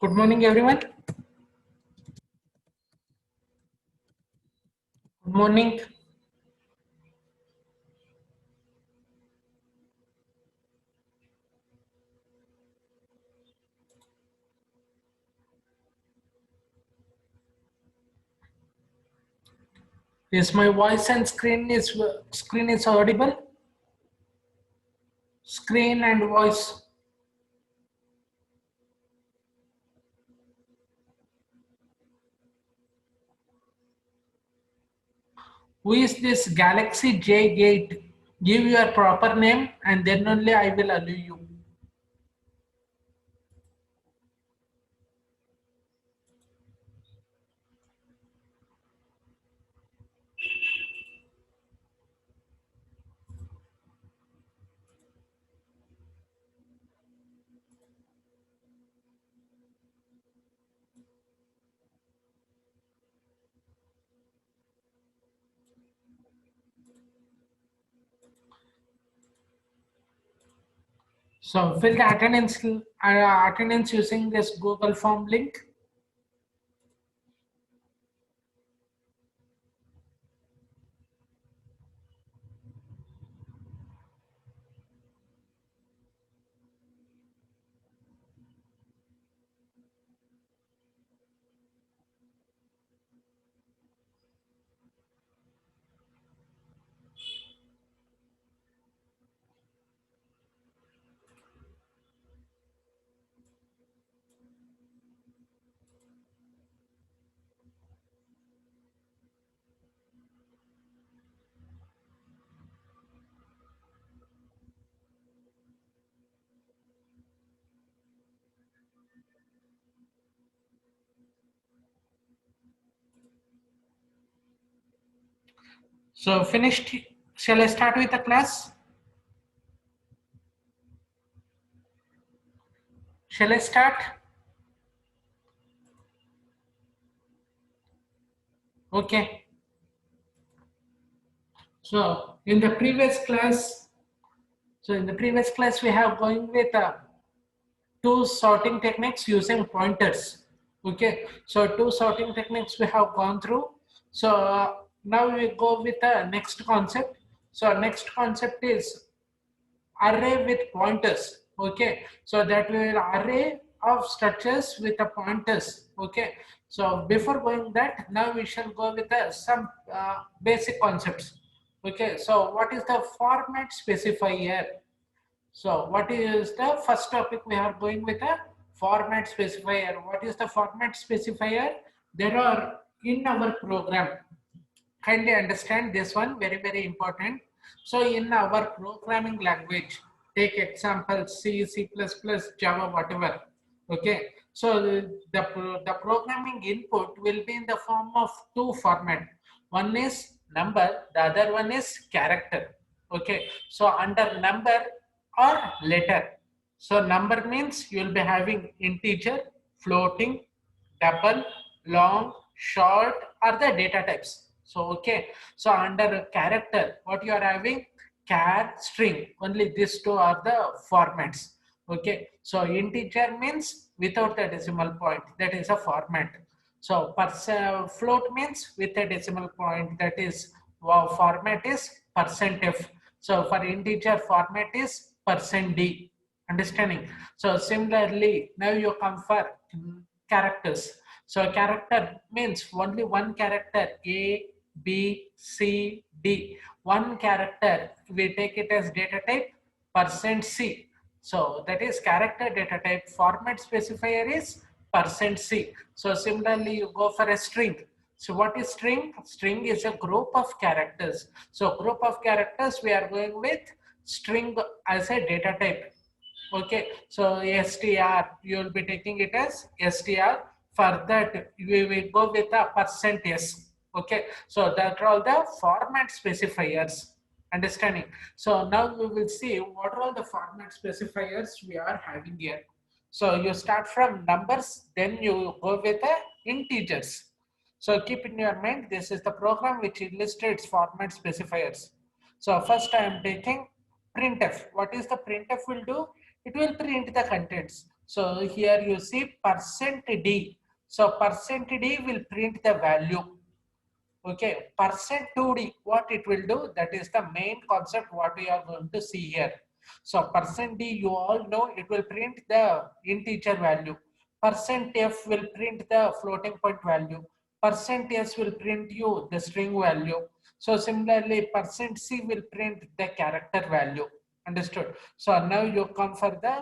Good morning, everyone. Good morning. Yes, my voice and screen is audible. Screen and voice. Who is this Galaxy J8? Give your proper name and then only I will allow you. So fill the attendance using this Google form link. So finished. Shall I start with the class? Shall I start? Okay. So in the previous class, we have going with two sorting techniques using pointers. Okay, so two sorting techniques we have gone through. So now we go with the next concept. So next concept is array with pointers. Okay, so that will array of structures with the pointers. Okay, so before going that, now we shall go with some basic concepts. Okay, so what is the format specifier? So what is the first topic? We are going with a format specifier. What is the format specifier? There are in our program. Kindly understand this one, very important. So in our programming language, take example C, C++, Java, whatever. Okay. So the programming input will be in the form of two format. One is number, the other one is character. Okay. So under number or letter. So number means you will be having integer, floating, double, long, short are the data types. So okay, so under character, what you are having, char, string, only these two are the formats. Okay, so integer means without the decimal point, that is a format. So float means with a decimal point, that is format is %f. So for integer format is %d. Understanding? So similarly, now you come for characters. So character means only one character, A, B, C, D. One character, we take it as data type %C. So that is character data type. Format specifier is %C. So similarly, you go for a string. So what is string? String is a group of characters. So group of characters, we are going with string as a data type. Okay, so str, you will be taking it as str. For that, we will go with a %s. Okay, so that are all the format specifiers. Understanding? So now we will see what are all the format specifiers we are having here. So you start from numbers, then you go with the integers. So keep in your mind, this is the program which illustrates format specifiers. So first I am taking printf. What is the printf will do? It will print the contents. So here you see percent %d. So percent %d will print the value. Okay, percent %2d, what it will do, that is the main concept what we are going to see here. So percent %d, you all know it will print the integer value. Percent %f will print the floating point value. Percent %s will print you the string value. So similarly, percent %c will print the character value. Understood? So now you come for the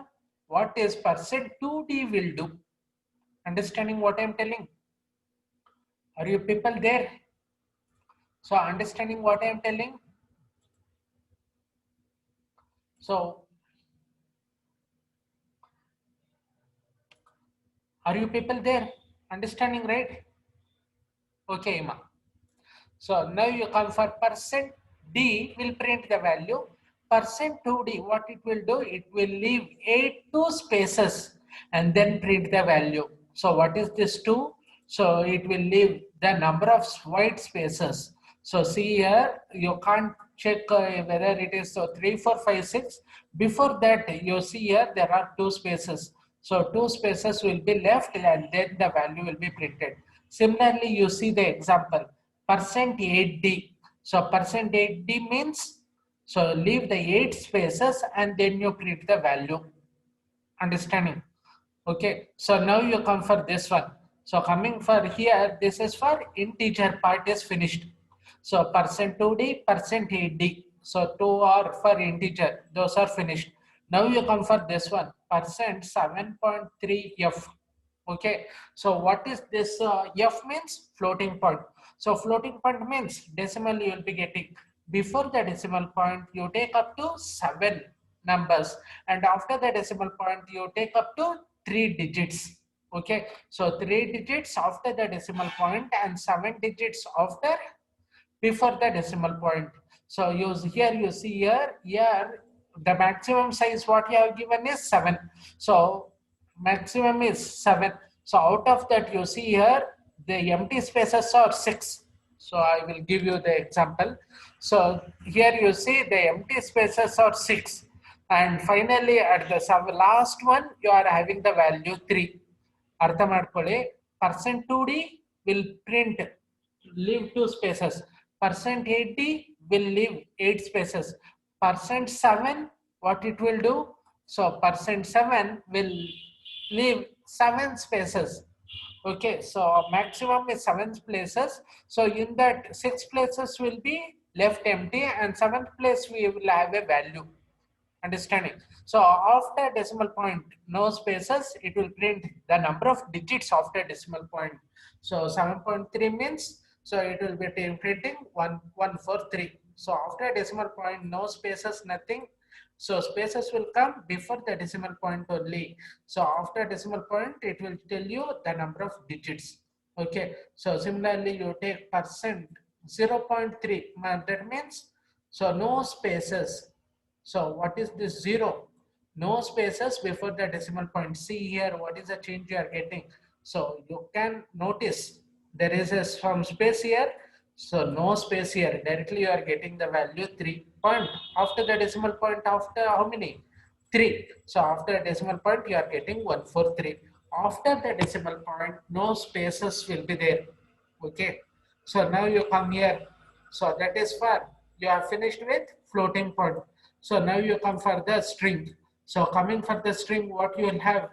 what is percent %2d will do. Understanding what I am telling? Are you people there? So understanding what I am telling? So are you people there? Understanding, right? Okay, Ima. So now you come for percent %d will print the value. Percent %2d, what it will do? It will leave 2 spaces and then print the value. So what is this 2? So it will leave the number of white spaces. So see here, you can't check whether it is 3, 4, 5, 6. Before that, you see here there are 2 spaces. So 2 spaces will be left and then the value will be printed. Similarly, you see the example percent %8d. So percent %8d means, so leave the 8 spaces and then you print the value. Understanding? Okay, so now you come for this one. So coming for here, this is for integer part is finished. So percent %2d, percent %8d. So 2 are for integer, those are finished. Now you come for this one, percent %7.3f. Okay, so what is this f means? Floating point. So floating point means decimal you will be getting. Before the decimal point, you take up to 7 numbers, and after the decimal point, you take up to 3 digits. Okay, so 3 digits after the decimal point and 7 digits after before the decimal point. So here you see here the maximum size what you have given is 7. So maximum is 7. So out of that you see here the empty spaces are 6. So I will give you the example. So here you see the empty spaces are 6, and finally at the last one you are having the value 3. ಅರ್ಥ ಮಾಡ್ಕೊಳ್ಳಿ percent %2d will print leave 2 spaces. Percent %8d will leave 8 spaces. Percent %7, what it will do? So percent %7 will leave 7 spaces. Okay, so maximum is 7 places. So in that 6 places will be left empty and 7th place we will have a value. Understanding? So after decimal point, no spaces, it will print the number of digits after decimal point. So 7.3 means, so it will be printing 1143. So after decimal point, no spaces, nothing. So spaces will come before the decimal point only. So after decimal point, it will tell you the number of digits. Okay, so similarly you take percent 0.3, that means, so no spaces. So what is this 0? No spaces before the decimal point. See here what is the change you are getting. So you can notice there is some space here. So no space here. Directly you are getting the value 3 point. After the decimal point, after how many? 3. So after the decimal point you are getting 143. After the decimal point, no spaces will be there. Okay. So now you come here. So that is for you are finished with floating point. So now you come for the string. So coming for the string, what you will have?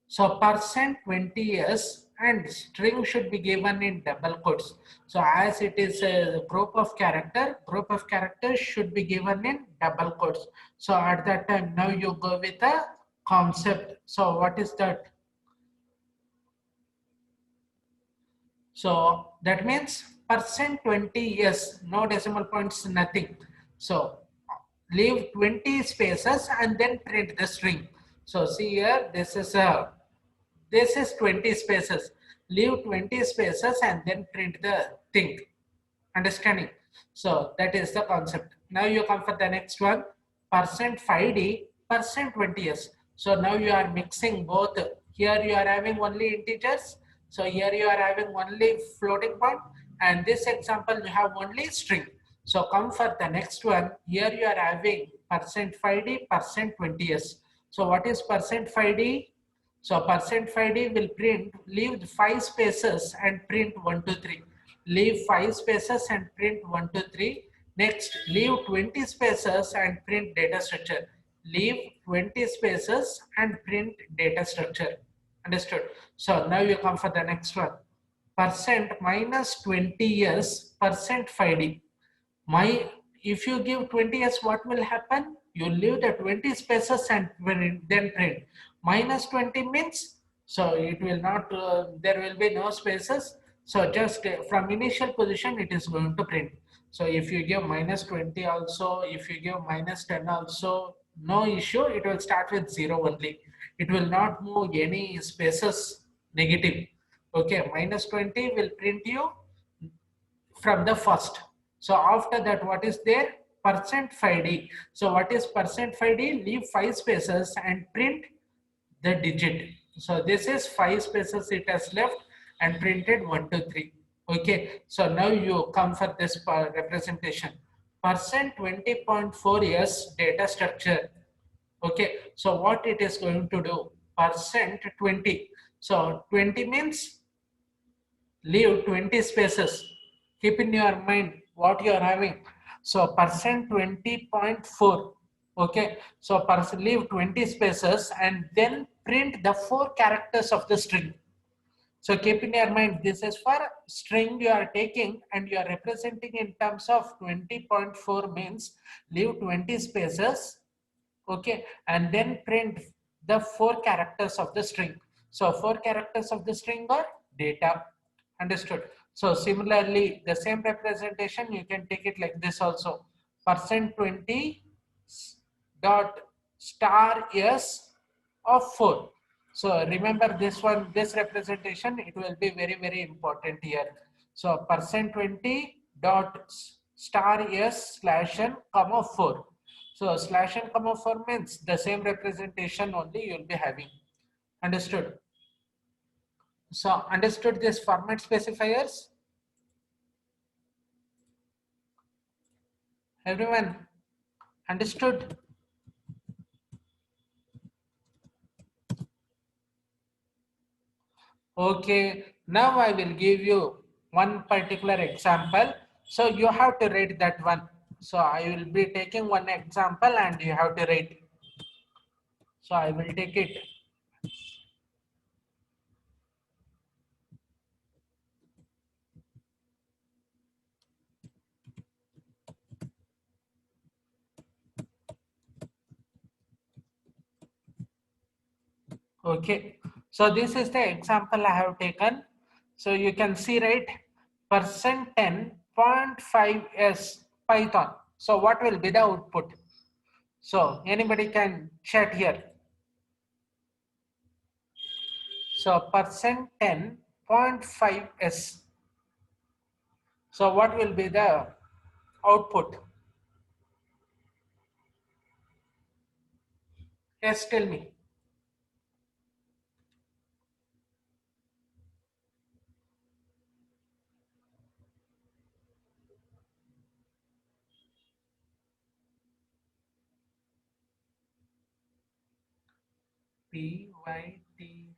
So percent %20s and string should be given in double quotes. So as it is a group of characters should be given in double quotes. So at that time, now you go with a concept. So what is that? So that means percent %20, yes, no decimal points, nothing. So leave 20 spaces and then print the string. So see here, this is 20 spaces. Leave 20 spaces and then print the thing. Understanding? So that is the concept. Now you come for the next one. Percent %5d, percent %20s. So now you are mixing both. Here you are having only integers. So here you are having only floating point. And this example you have only string. So come for the next one. Here you are having percent %5d, percent %20s. So what is percent %5d? So percent %5d will print, leave 5 spaces and print 1 to 3. Leave 5 spaces and print 1 to 3. Next, leave 20 spaces and print data structure. Leave 20 spaces and print data structure. Understood? So now you come for the next one. Percent minus 20 years percent %5d. If you give 20 years, what will happen? You leave the 20 spaces and then print. Minus 20 means, so it will not, there will be no spaces. So just from initial position, it is going to print. So if you give minus 20 also, if you give minus 10 also, no issue, it will start with 0 only. It will not move any spaces negative. Okay, minus 20 will print you from the first. So after that, what is there? Percent %5d. So what is percent %5d? Leave 5 spaces and print the digit. So this is 5 spaces it has left and printed 1 to 3. Okay. So now you come for this representation. Percent 20.4 years data structure. Okay. So what it is going to do? Percent 20. So 20 means leave 20 spaces. Keep in your mind what you are having. So percent 20.4. Okay. So leave 20 spaces and then print the 4 characters of the string. So keep in your mind, this is for string you are taking and you are representing in terms of 20.4 means leave 20 spaces. Okay. And then print the 4 characters of the string. So 4 characters of the string are data. Understood? So similarly, the same representation, you can take it like this also. Percent 20 dot star s of 4. So remember this one, this representation, it will be very, very important here. So percent 20 dot star s slash n comma 4. So slash n comma 4 means the same representation only you will be having. Understood? So understood this format specifiers? Everyone understood? Okay, now I will give you one particular example. So you have to rate that one. So I will be taking one example and you have to rate. So I will take it. Okay, so this is the example I have taken. So you can see, right, percent 10.5 s Python. So what will be the output? So anybody can chat here. So percent 10.5 s. So what will be the output? Yes, tell me.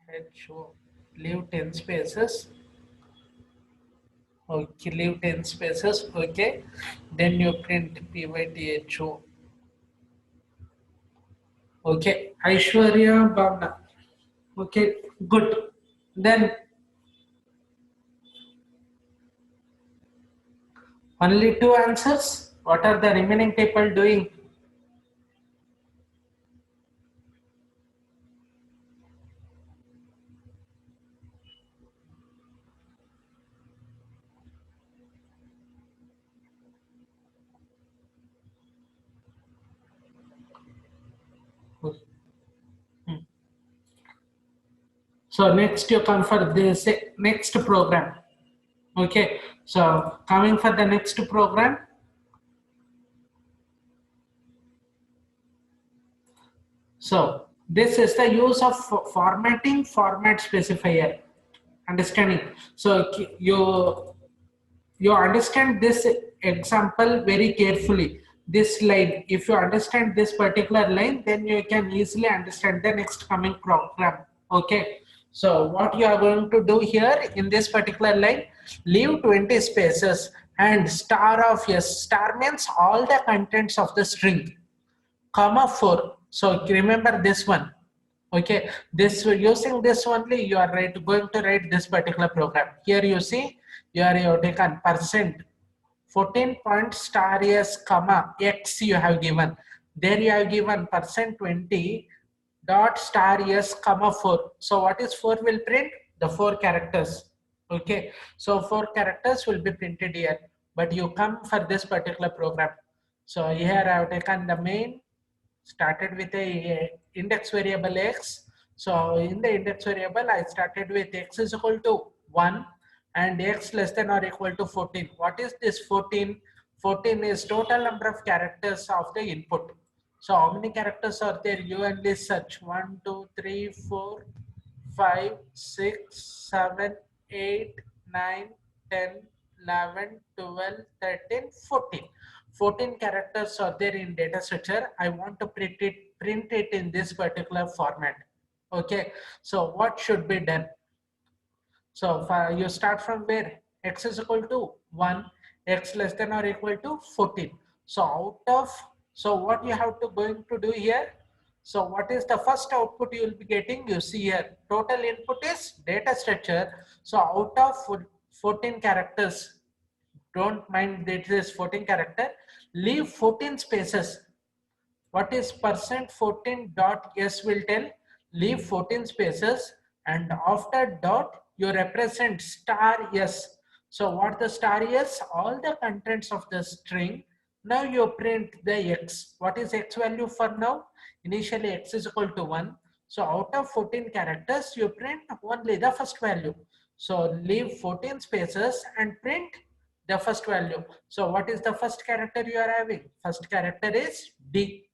Pytho. Leave 10 spaces. Okay, leave 10 spaces. Okay. Then you print Pytho. Okay. Aishwarya Bhavna. Okay, good. Then only 2 answers. What are the remaining people doing? So next you come for this next program. Okay. So coming for the next program. So this is the use of formatting format specifier. Understanding. So you understand this example very carefully. this line. If you understand this particular line, then you can easily understand the next coming program. Okay. So what you are going to do here in this particular line, leave 20 spaces and star of yes, star means all the contents of the string, comma 4. So remember this one. Okay, this using this only you are going to write this particular program. Here you see you have taken percent 14 point star s comma x you have given. There you have given percent 20 dot star s comma 4. So what is 4 will print? The 4 characters. Okay, so 4 characters will be printed here. But you come for this particular program. So here I have taken the main, started with a index variable x. So in the index variable I started with x is equal to 1 and x less than or equal to 14. What is this 14? 14 is total number of characters of the input. So how many characters are there? You only search 1, 2, 3, 4, 5, 6, 7, 8, 9, 10, 11, 12, 13, 14. 14 characters are there in data structure. I want to print it in this particular format. Okay, so what should be done? So you start from where? X is equal to 1, x less than or equal to 14. So out of, so what you have to going to do here? So what is the first output you will be getting? You see here, total input is data structure. So out of 14 characters, don't mind that it is 14 character, leave 14 spaces. What is percent 14 dot s will tell? Leave 14 spaces and after dot you represent star s. So what the star s? All the contents of the string. Now you print the x. What is x value for now? Initially x is equal to 1. So out of 14 characters you print only the first value. So leave 14 spaces and print the first value. So what is the first character you are having? First character is D.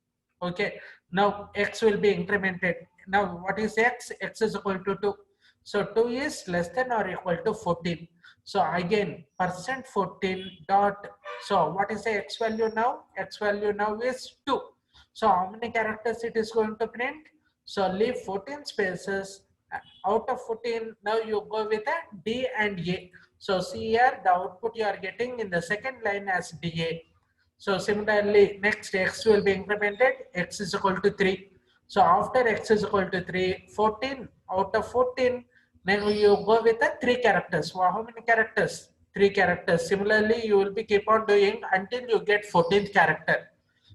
Okay, now x will be incremented. Now what is x? X is equal to 2. So 2 is less than or equal to 14. So again percent 14 dot, so what is the x value now? X value now is 2. So how many characters it is going to print? So leave 14 spaces. Out of 14 now you go with a D and A. So see here the output you are getting in the second line as DA. So similarly, next x will be incremented, x is equal to 3. So after x is equal to 3, 14, out of 14, then you go with the 3 characters. Well, how many characters? 3 characters. Similarly, you will be keep on doing until you get 14th character.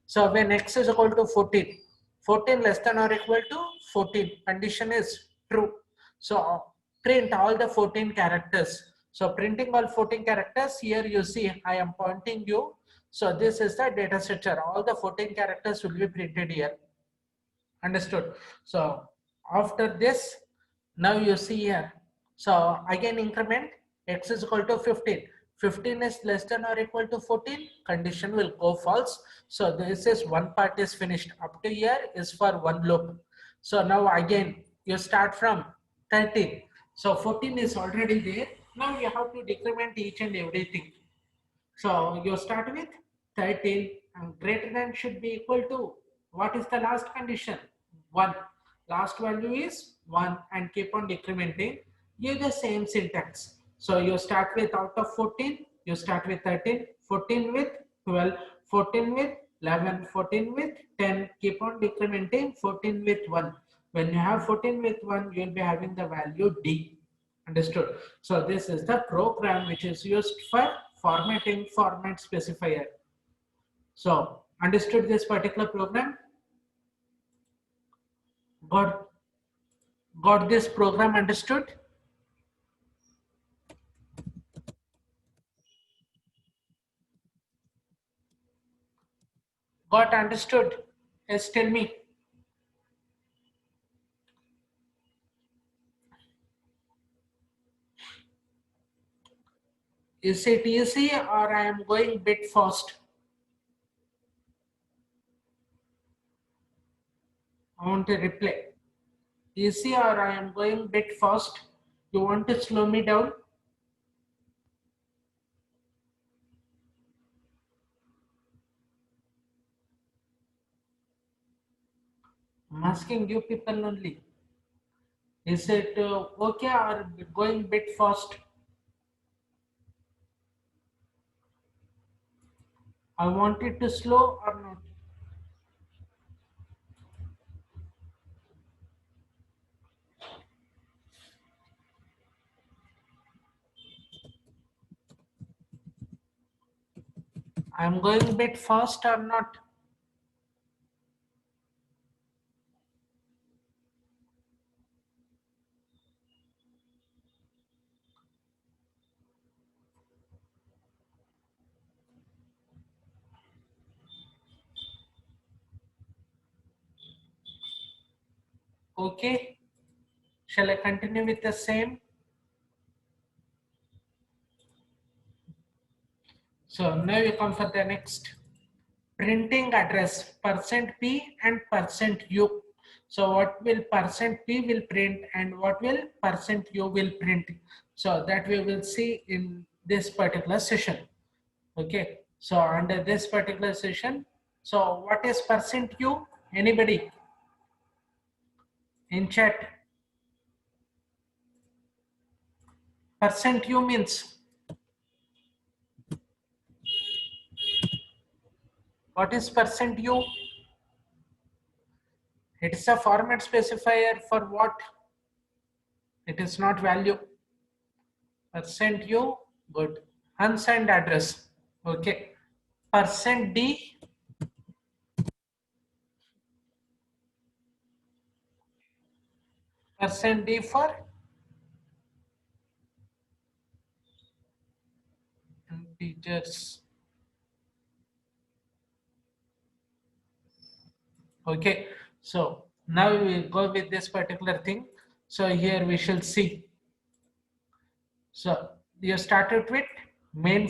So when x is equal to 14, 14 less than or equal to 14, condition is true. So print all the 14 characters. So printing all 14 characters, here you see I am pointing you. So this is the data structure. All the 14 characters will be printed here. Understood? So after this, now you see here. So again increment x is equal to 15. 15 is less than or equal to 14. Condition will go false. So this is one part is finished. Up to here is for one loop. So now again you start from 13. So 14 is already there. Now you have to decrement each and everything. So you start with 13 and greater than should be equal to, what is the last condition? 1. Last value is 1 and keep on decrementing. Give the same syntax. So you start with out of 14, you start with 13, 14 with 12, 14 with 11, 14 with 10, keep on decrementing, 14 with 1. When you have 14 with 1, you will be having the value D. Understood? So this is the program which is used for formatting format specifier. So understood this particular program? Got this program understood? Got understood? Yes, tell me. Is it easy or I am going a bit fast? I want to reply. Easy or I am going a bit fast? You want to slow me down? I'm asking you people only. Is it okay or going bit fast? I want it to slow or not? I'm going bit fast or not? Okay. Shall I continue with the same? So now you come for the next. Printing address %p and %u. So what will %p will print and what will %u will print. So that we will see in this particular session. Okay. So under this particular session, so what is %u? Anybody in chat? %u means what is %u? It is a format specifier for what? It is not value. %u, good. Unsigned address. Okay. %d, %d for integers. Okay. So now we will go with this particular thing. So here we shall see. So you started with main.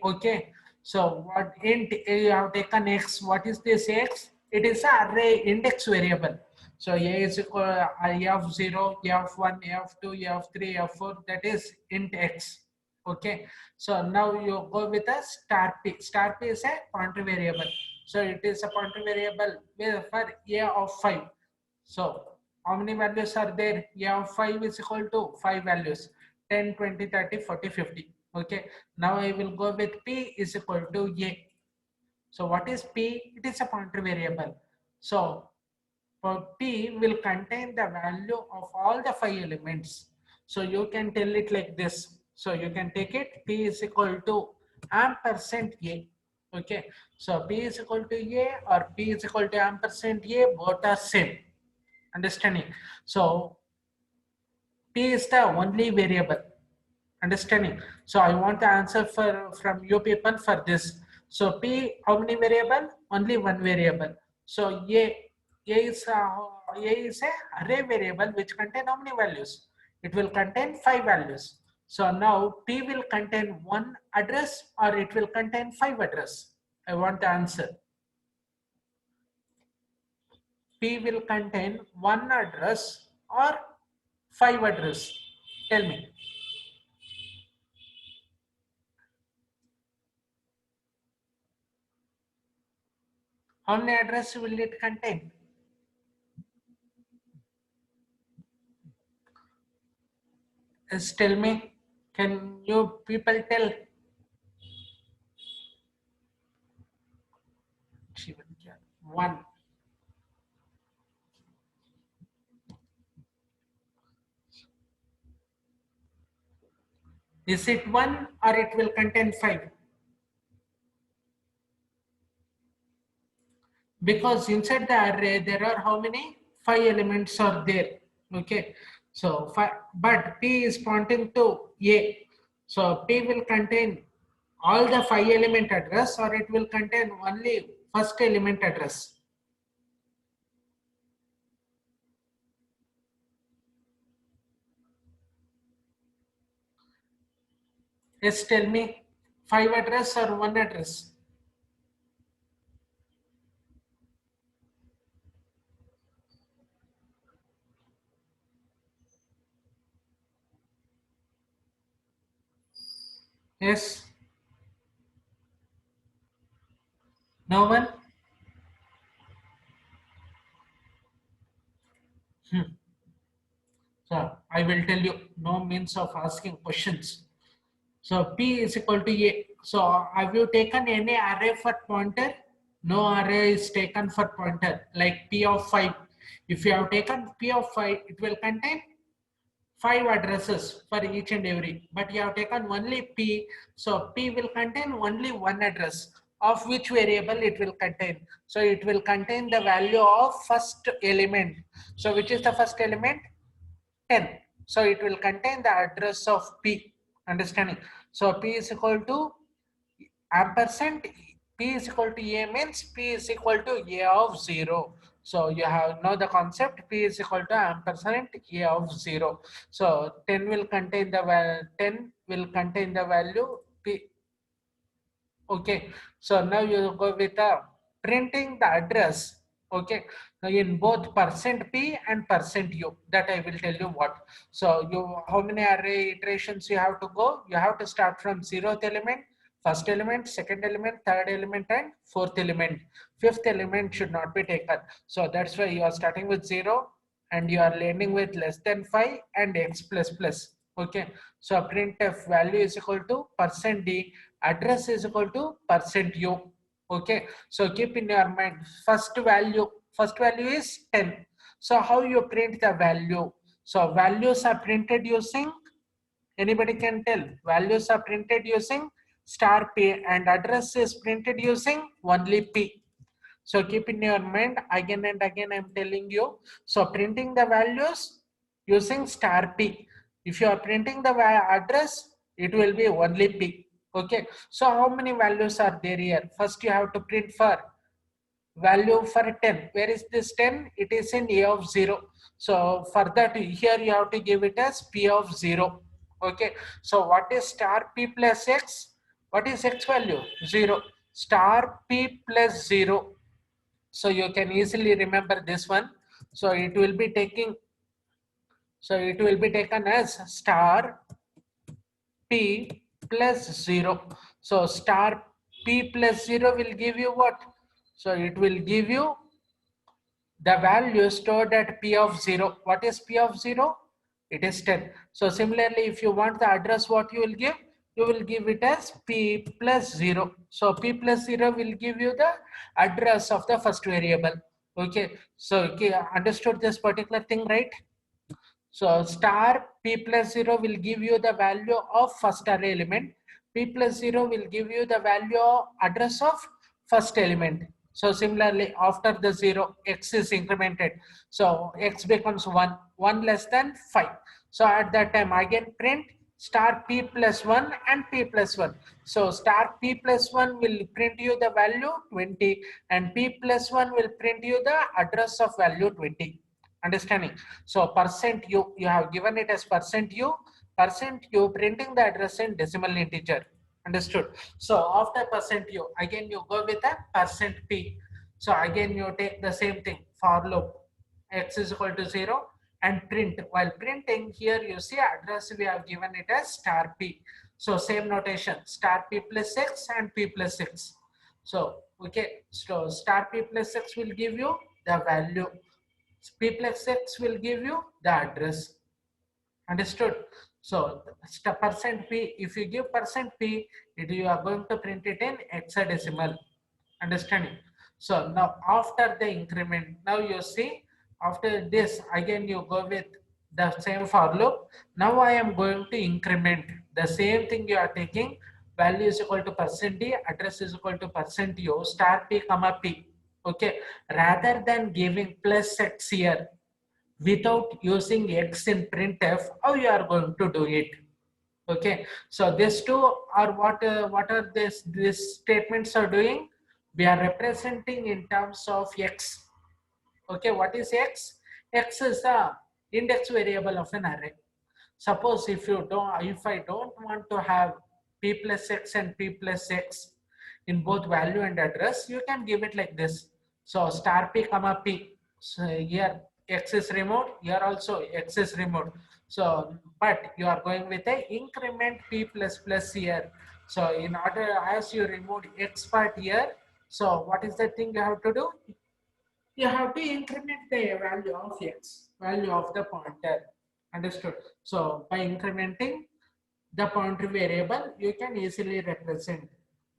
Okay. So what int you have taken x? What is this x? It is an array index variable. So a is equal f0, f1, f2, f3, f4. That is int x. Okay. So now you go with a star p. Star p is a pointer variable. So it is a pointer variable for a of 5. So how many values are there? A of 5 is equal to 5 values. 10, 20, 30, 40, 50. Okay. Now I will go with p is equal to a. So what is p? It is a pointer variable. So for p will contain the value of all the 5 elements. So you can tell it like this. So you can take it p is equal to ampersand a. Okay. So p is equal to a or p is equal to ampersand a, both are same. Understanding? So p is the only variable. Understanding? So I want the answer from you people for this. So p, how many variable? Only one variable. So a is a array variable which contain how many values? It will contain 5 values. So now p will contain one address or it will contain 5 address. I want the answer. P will contain one address or 5 address. Tell me. How many address will it contain? Just tell me. Can you people tell? One. Is it one or it will contain 5? Because inside the array there are how many? 5 elements are there. Okay. So but P is pointing to A. So P will contain all the 5 element address or it will contain only first element address. Yes, tell me. 5 address or 1 address? Yes. No one? Hmm. So I will tell you no means of asking questions. So P is equal to A. So have you taken any array for pointer? No array is taken for pointer like P of 5. If you have taken P of 5, it will contain 5 addresses for each and every. But you have taken only P. So P will contain only one address of which variable it will contain. So it will contain the value of first element. So which is the first element? 10. So it will contain the address of P. Understanding? So P is equal to ampersand. P is equal to A means P is equal to A of 0. So you have know the concept. P is equal to ampersand A of 0. So 10 will contain the 10 will contain the value P. Okay, so now you go with printing the address. Okay, now in both percent %p and percent %u, that I will tell you what. So you how many array iterations you have to go? You have to start from 0th element, first element, second element, third element, and fourth element. Fifth element should not be taken. So that's why you are starting with 0 and you are landing with less than 5 and x plus plus. Okay, so printf value is equal to percent %d, address is equal to percent %u. Okay, so keep in your mind first value is 10. So how you print the value? So values are printed using, anybody can tell? Values are printed using star p and address is printed using only p. So keep in your mind, again and again I'm telling you. So printing the values using star P. If you are printing the address, it will be only P. Okay. So how many values are there here? First you have to print for value for 10. Where is this 10? It is in A of 0. So for that here you have to give it as P of 0. Okay. So what is star P plus X? What is X value? 0. Star P plus 0. So you can easily remember this one. So it will be taking, so it will be taken as star P plus 0. So star P plus 0 will give you what? So it will give you the value stored at P of 0. What is P of 0? It is 10. So similarly, if you want the address, what you will give? You will give it as P plus 0. So P plus 0 will give you the address of the first variable. Okay. So okay, understood this particular thing, right? So star P plus 0 will give you the value of first array element. P plus 0 will give you the value address of first element. So similarly, after the 0, x is incremented. So x becomes 1, 1 less than 5. So at that time, again print star P plus 1 and P plus 1. So star P plus 1 will print you the value 20 and P plus 1 will print you the address of value 20. Understanding? So percent you have given it as percent u printing the address in decimal integer. Understood? So after percent u, again you go with a percent p. So again you take the same thing, for loop x is equal to 0 and print. While printing here you see address we have given it as star p. So same notation, star p plus x and p plus x. So okay, so star p plus x will give you the value, P plus X will give you the address. Understood? So percent P, if you give percent P, you are going to print it in hexadecimal. Understanding? So now after the increment, now you see after this again you go with the same for loop. Now I am going to increment the same thing you are taking, value is equal to percent D, address is equal to percent U, star P comma P. Okay, rather than giving plus X here without using X in printf, how you are going to do it? Okay, so these two are what are these statements are doing? We are representing in terms of X. Okay, what is X? X is the index variable of an array. Suppose if I don't want to have p plus x and p plus x in both value and address, you can give it like this. So star p comma p. So here x is removed, here also x is removed. So but you are going with a increment p plus plus here. So in order, as you removed x part here, so what is the thing you have to do? You have to increment the value of x. value of the pointer. Understood? So by incrementing the pointer variable, you can easily represent.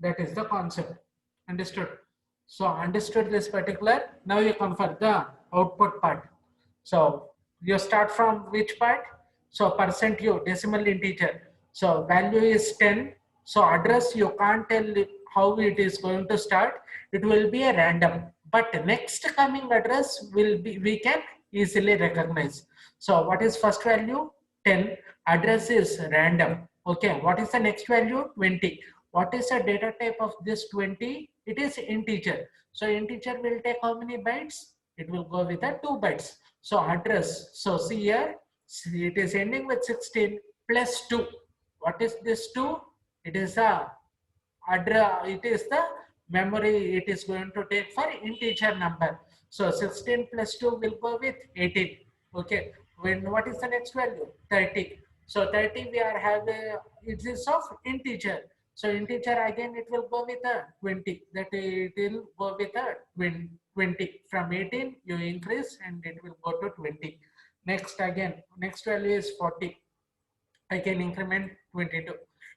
That is the concept. Understood? So understood this particular. Now you come for the output part. So you start from which part? So percent u, decimal integer. So value is 10. So address, you can't tell how it is going to start. It will be a random. But next coming address will be, we can easily recognize. So what is first value? 10. Address is random. Okay. What is the next value? 20. What is the data type of this 20? It is integer. So integer will take how many bytes? It will go with the 2 bytes. So address. So see here, it is ending with 16 plus 2. What is this 2? It is a address. It is the memory it is going to take for integer number. So 16 plus 2 will go with 18. Okay. When what is the next value? 30. So 30 we are having it is of integer. So integer again it will go with a 20. That it will go with a 20. From 18 you increase and it will go to 20. Next again next value is 40. I can increment 22.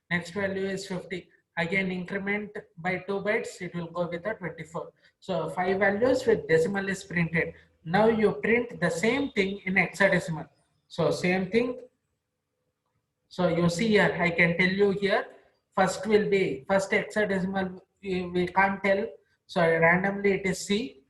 Next value is 50. Again increment by 2 bytes, it will go with a 24. So 5 values with decimal is printed. Now you print the same thing in hexadecimal. So same thing. So you see here, I can tell you here, first will be, first hexadecimal, we can't tell. So randomly it is C.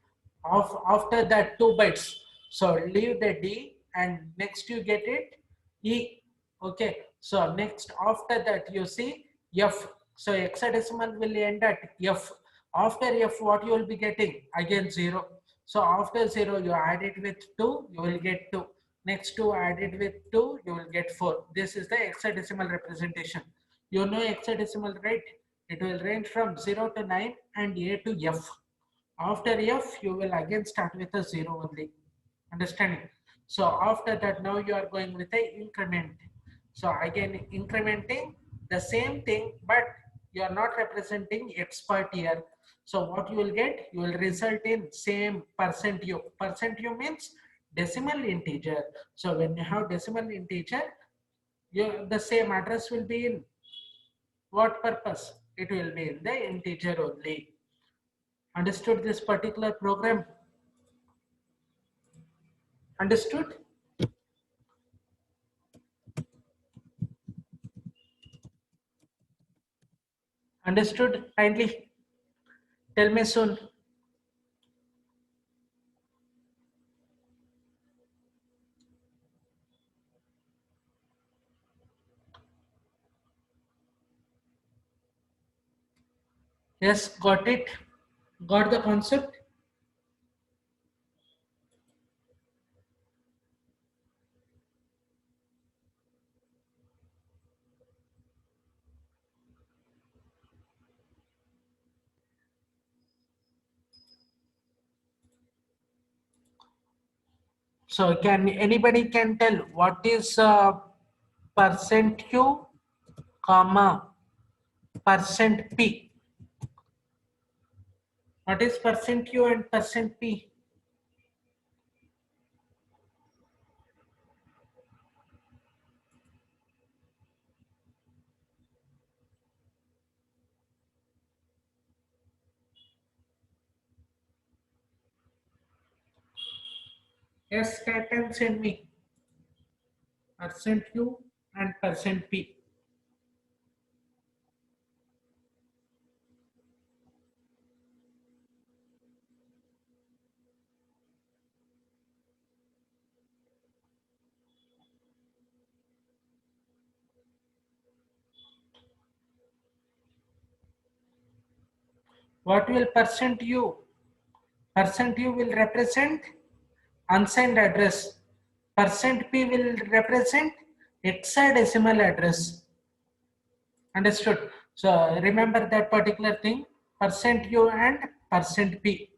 After that 2 bytes. So leave the D and next you get it E. Okay. So next after that you see F. So hexadecimal will end at F. After F what you will be getting? Again 0. So after 0 you add it with 2, you will get 2. Next 2 added with 2, you will get 4. This is the hexadecimal representation. You know hexadecimal, right? It will range from 0 to 9 and A to F. After F, you will again start with a 0 only. Understanding? So after that, now you are going with a increment. So again, incrementing the same thing, but you are not representing X part here. So what you will get? You will result in same percent U. Percent U means decimal integer. So when you have decimal integer, the same address will be in what purpose? It will be in the integer only. Understood this particular program? Understood? Understood? Kindly tell me soon. Yes, got it. Got the concept. So can anybody can tell what is percent Q, comma percent P? What is percent Q and percent P? Yes, can send me percent Q and percent P. What will percent U? Percent U will represent unsigned address. Percent P will represent hexadecimal address. Understood? So remember that particular thing, percent U and percent P.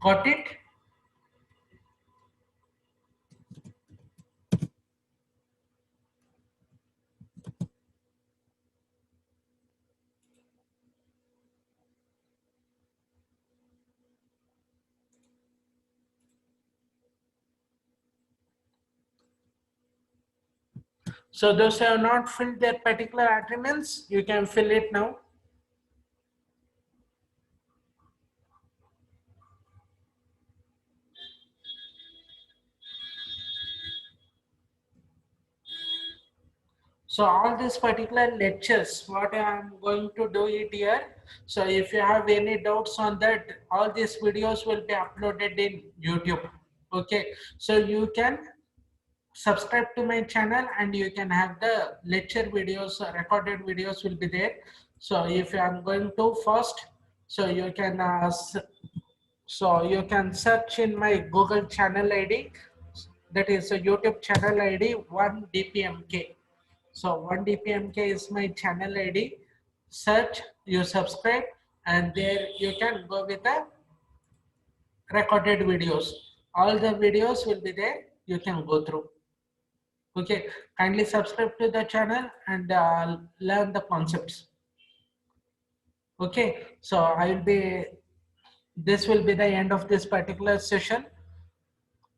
Got it? So those who have not filled their particular agreements, you can fill it now. So all these particular lectures, what I am going to do it here. So if you have any doubts on that, all these videos will be uploaded in YouTube. Okay, so you can subscribe to my channel and you can have the lecture videos, recorded videos will be there. So if I am going too fast, so you can search in my Google channel ID, that is a YouTube channel ID 1DPMK. So 1DPMK is my channel ID. Search, you subscribe, and there you can go with the recorded videos. All the videos will be there. You can go through. Okay, kindly subscribe to the channel and learn the concepts. Okay, so this will be the end of this particular session.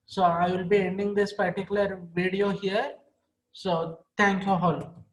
So I will be ending this particular video here. So thank you all.